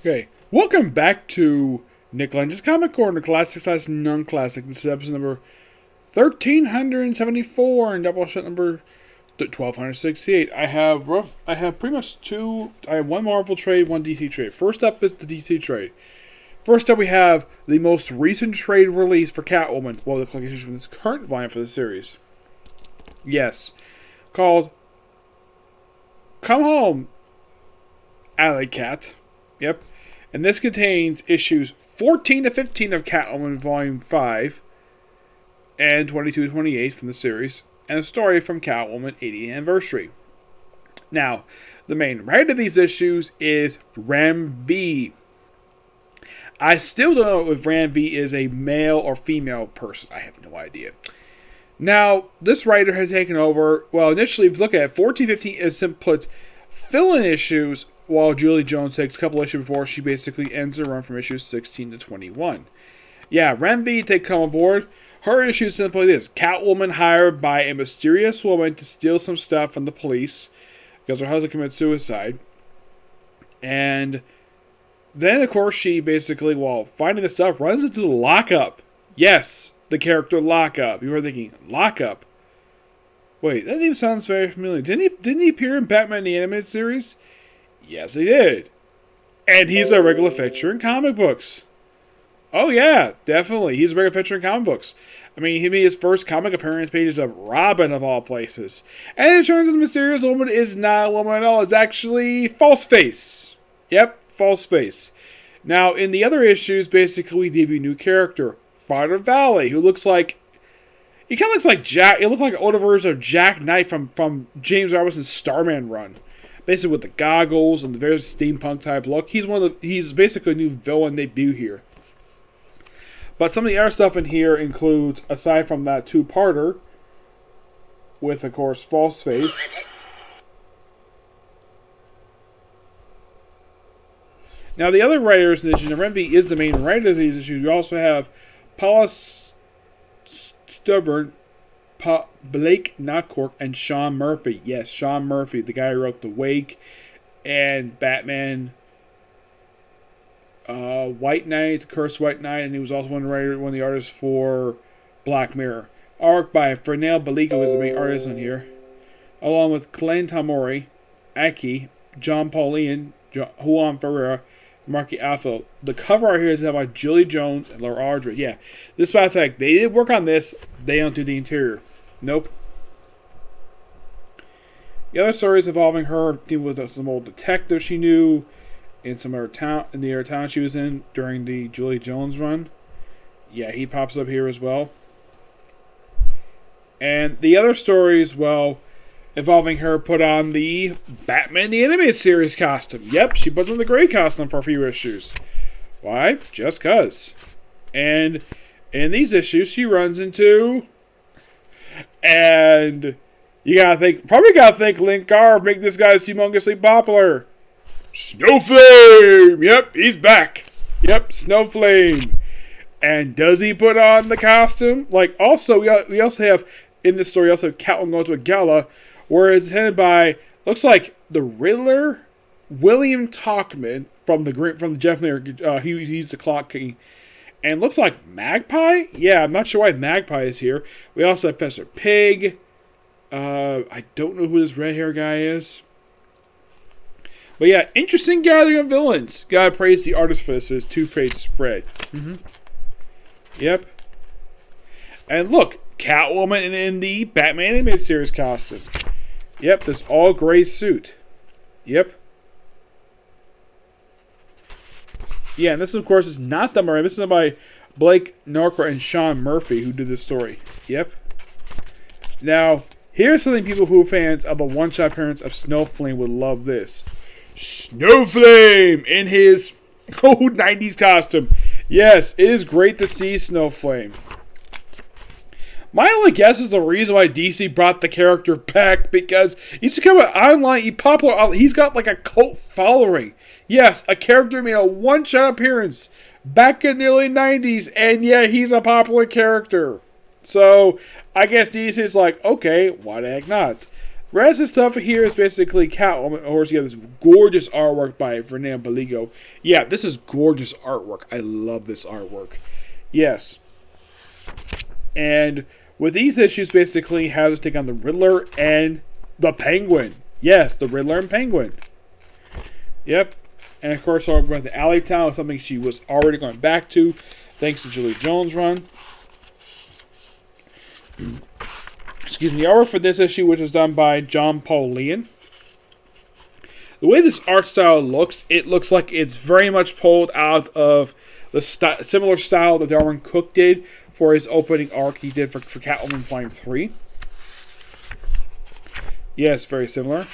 Okay, welcome back to Nick Lenz's Comic Corner, classic / non-classic. This is episode number 1374 and Doubleshot number 1268. I have pretty much I have one Marvel trade, one DC trade. First up is the DC trade. First up, we have the most recent trade release for Catwoman. Well, the collection from this current volume for the series. Yes, called "Come Home, Alley Cat." Yep. And this contains issues 14 to 15 of Catwoman Volume 5 and 22 to 28 from the series, and a story from Catwoman 80th Anniversary. Now, the main writer of these issues is Ram V. I still don't know if Ram V is a male or female person. I have no idea. Now, this writer had taken over, well, initially, if you look at it, 14, 15 is simply fill-in issues, while Julie Jones takes a couple issues before she basically ends her run from issues 16 to 21. Yeah, Ramby take come aboard. Her issue is simply this: Catwoman hired by a mysterious woman to steal some stuff from the police because her husband committed suicide. And then, of course, she basically, while finding the stuff, runs into the Lockup. Yes, the character Lockup. You were thinking, Lockup? Wait, that name sounds very familiar. Didn't he appear in Batman the Animated Series? Yes, he did. And he's a regular fixture in comic books. Oh, yeah, definitely. He's a regular fixture in comic books. I mean, he made his first comic appearance pages of Robin, of all places. And it turns out the mysterious woman is not a woman at all. It's actually Falseface. Yep, Falseface. Now, in the other issues, basically, we debut a new character, Father Valley, who looks like... He kind of looks like Jack... It looked like an older version of Jack Knight from James Robinson's Starman run. Basically with the goggles and the very steampunk type look. He's basically a new villain debut here. But some of the other stuff in here includes, aside from that two-parter, with, of course, Falseface. Now, the other writers in this issue, Renvy is the main writer of these issues. You also have Paula Stubborn, Blake Knockhork, and Sean Murphy. Yes, Sean Murphy, the guy who wrote The Wake and Batman White Knight, The Cursed White Knight, and he was also one of the artists for Black Mirror. Art by Fernell Belico, who is the main artist on here, along with Glenn Tamori, Aki, John Pauline, Juan Ferreira, Marky Alpha. The cover art here is by Julie Jones and Laura Aldridge. Yeah, this by the fact they did work on this, they don't do the interior. Nope. The other stories involving her dealing with some old detective she knew in some other town, in the other town she was in during the Julie Jones run. Yeah, he pops up here as well. And the other stories, well, involving her put on the Batman the Animated Series costume. Yep, she puts on the gray costume for a few issues. Why? Just cuz. And in these issues, she runs into... And you probably gotta think Link Garv make this guy humongously popular. Snowflame! Yep, he's back. Yep, Snowflame. And does he put on the costume? Like, also, we also have, in this story, also have Catwoman going to a gala, where it's attended by, looks like the Riddler, William Talkman, from the Jeff Lemire, he's the Clock King. And looks like Magpie? Yeah, I'm not sure why Magpie is here. We also have Professor Pig. I don't know who this red hair guy is. But yeah, interesting gathering of villains. Gotta praise the artist for this, for his two-page spread. Yep. And look, Catwoman in the Batman Animated Series costume. Yep, this all gray suit. Yep. Yeah, and this, of course, is not the Murray. This is by Blake Narcor and Sean Murphy, who did this story. Yep. Now, here's something people who are fans of the one-shot appearance of Snowflame would love this. Snowflame in his old 90s costume. Yes, it is great to see Snowflame. My only guess is the reason why DC brought the character back, because he's become an online popular. He's got like a cult following. Yes, a character made a one-shot appearance back in the early 90s, and yeah, he's a popular character. So, I guess DC is like, okay, why the heck not? Rest of the stuff here is basically Catwoman. Of course, you have this gorgeous artwork by Fernando Baligo. Yeah, this is gorgeous artwork. I love this artwork. Yes. And with these issues, basically, have to take on the Riddler and the Penguin. Yes, the Riddler and Penguin. Yep. And of course, I'll run to Alleytown, something she was already going back to, thanks to Julie Jones' run. Excuse me, the artwork for this issue, which is done by John Paul Leon. The way this art style looks, it looks like it's very much pulled out of the similar style that Darwin Cook did for his opening arc he did for Catwoman Volume 3. Yes, very similar.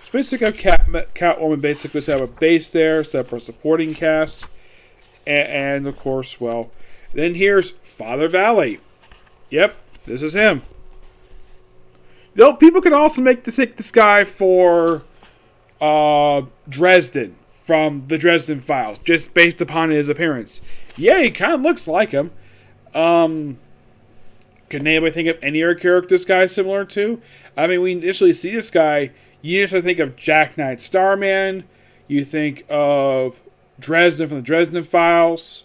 So basically, Catwoman basically set up a base there, set up a supporting cast, and of course, well, then here's Father Valley. Yep, this is him. Though people could also make this guy for Dresden from the Dresden Files, just based upon his appearance. Yeah, he kind of looks like him. Can anybody think of any other character this guy is similar to? I mean, we initially see this guy, you initially think of Jack Knight Starman, you think of Dresden from the Dresden Files.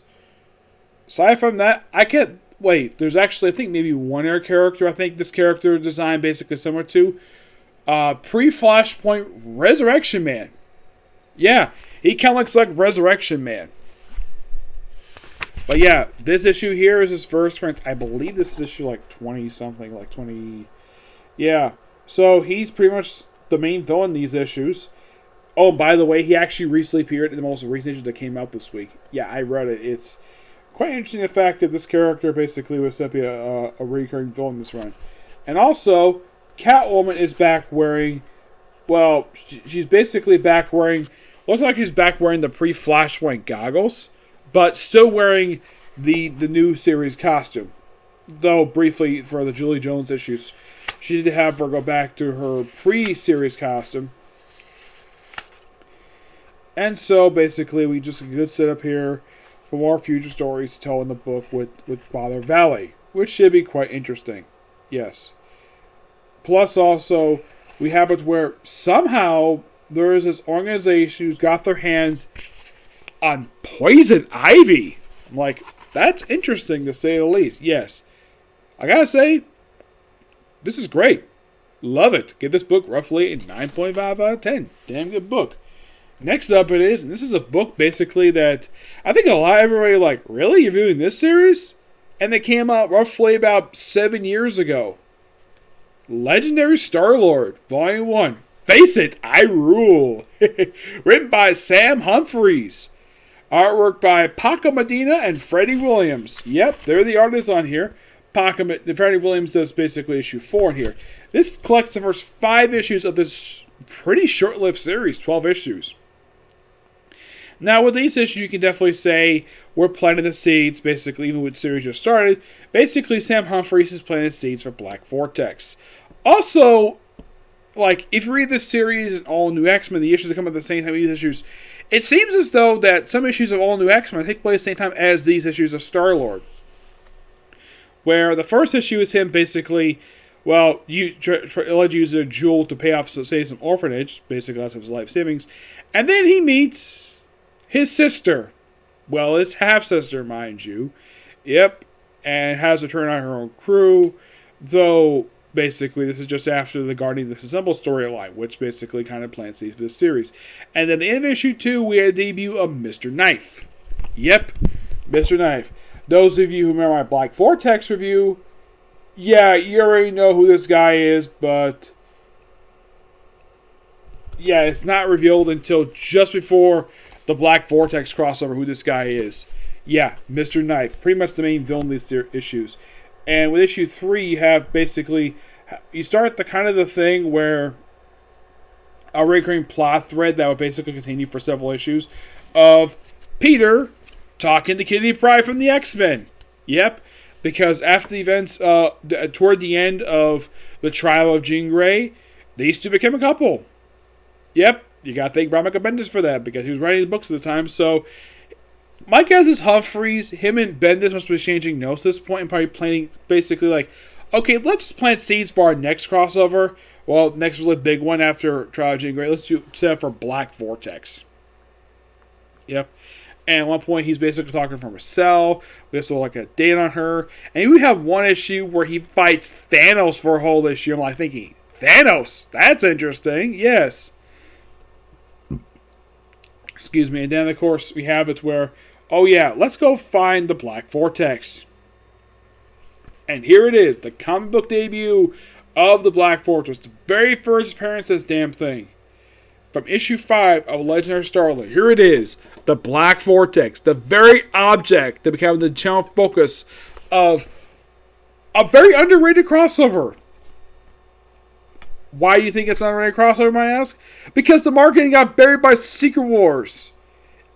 Aside from that, I can't... Wait, there's actually, I think, maybe one other character I think this character design basically similar to. Pre-Flashpoint Resurrection Man. Yeah, he kind of looks like Resurrection Man. But yeah, this issue here is his first appearance. I believe this is issue like 20-something, like 20... Yeah, so he's pretty much the main villain in these issues. Oh, by the way, he actually recently appeared in the most recent issue that came out this week. Yeah, I read it. It's quite interesting the fact that this character basically was set to be a recurring villain in this run. And also, Catwoman is back wearing... Well, she's basically back wearing... Looks like she's back wearing the pre-Flashpoint goggles, but still wearing the new series costume. Though, briefly, for the Julie Jones issues, she did have her go back to her pre-series costume. And so, basically, we just get a good setup here for more future stories to tell in the book with Father Valley, which should be quite interesting. Yes. Plus, also, we have it where somehow there is this organization who's got their hands on Poison Ivy. I'm like, that's interesting to say the least. Yes. I gotta say, this is great. Love it. Give this book roughly a 9.5 out of 10. Damn good book. Next up it is, and this is a book basically that I think a lot of everybody like, really? You're doing this series? And they came out roughly about 7 years ago. Legendary Star-Lord, Volume 1. Face it, I rule. Written by Sam Humphries. Artwork by Paco Medina and Freddie Williams. Yep, they're the artists on here. Freddie Williams does basically issue 4 in here. This collects the first 5 issues of this pretty short-lived series, 12 issues. Now, with these issues, you can definitely say we're planting the seeds, basically, even with the series just started. Basically, Sam Humphries is planting the seeds for Black Vortex. Also, like, if you read this series and All New X-Men, the issues that come at the same time as these issues, it seems as though that some issues of All New X-Men take place at the same time as these issues of Star-Lord. Where the first issue is him basically, well, allegedly uses a jewel to pay off, say, some orphanage, basically that's his life savings, and then he meets his sister. Well, his half-sister, mind you. Yep, and has to turn on her own crew, though basically this is just after the Guardian Disassemble storyline, which basically kind of plants seeds for this series. And then at the end of issue 2, we had a debut of Mr. Knife. Yep, Mr. Knife. Those of you who remember my Black Vortex review, yeah, you already know who this guy is, but yeah, it's not revealed until just before the Black Vortex crossover who this guy is. Yeah, Mr. Knife, pretty much the main villain of these issues. And with issue 3, you have basically, you start the kind of the thing where a recurring plot thread that would basically continue for several issues of Peter talking to Kitty Pryde from the X-Men. Yep, because after the events, toward the end of the trial of Jean Grey, these two became a couple. Yep, you gotta thank Brian Michael Bendis for that, because he was writing the books at the time, so my guess is Humphries, him and Bendis must be exchanging notes at this point and probably planning basically like, okay, let's just plant seeds for our next crossover. Well, next really big one after Trilogy and Great. Let's do set up for Black Vortex. Yep. And at one point, he's basically talking from a cell. We also like a date on her. And we have one issue where he fights Thanos for a whole issue. I'm like thinking, Thanos? That's interesting. Yes. Excuse me. And then, of course, we have it where, oh yeah, let's go find the Black Vortex. And here it is, the comic book debut of the Black Vortex. The very first appearance of this damn thing. From issue 5 of Legendary Starlet. Here it is, the Black Vortex. The very object that became the channel focus of a very underrated crossover. Why do you think it's an underrated crossover, might I ask? Because the marketing got buried by Secret Wars.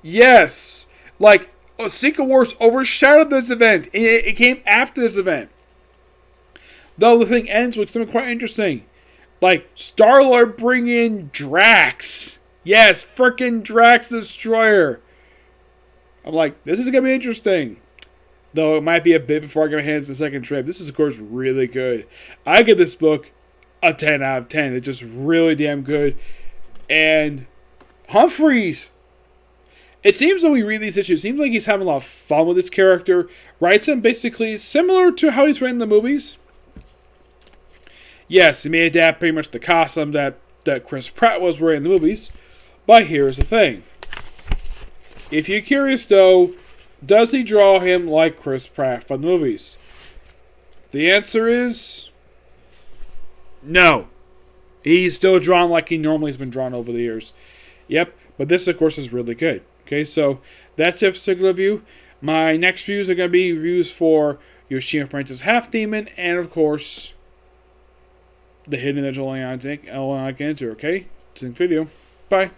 Yes. Like, Secret Wars overshadowed this event. It came after this event. Though the thing ends with something quite interesting. Like, Star-Lord bring in Drax. Yes, frickin' Drax Destroyer. I'm like, this is going to be interesting. Though it might be a bit before I get my hands on the second trip. This is, of course, really good. I give this book a 10 out of 10. It's just really damn good. And Humphreys. It seems when we read these issues, it seems like he's having a lot of fun with this character. Writes them basically similar to how he's written in the movies. Yes, he may adapt pretty much the costume that Chris Pratt was wearing in the movies. But here's the thing. If you're curious though, does he draw him like Chris Pratt from the movies? The answer is no. He's still drawn like he normally has been drawn over the years. Yep, but this of course is really good. Okay, so that's it for particular review. My next reviews are going to be reviews for Yoshima Princess Half Demon and of course the Hidden Edge Only I get into, okay? It's in video. Bye.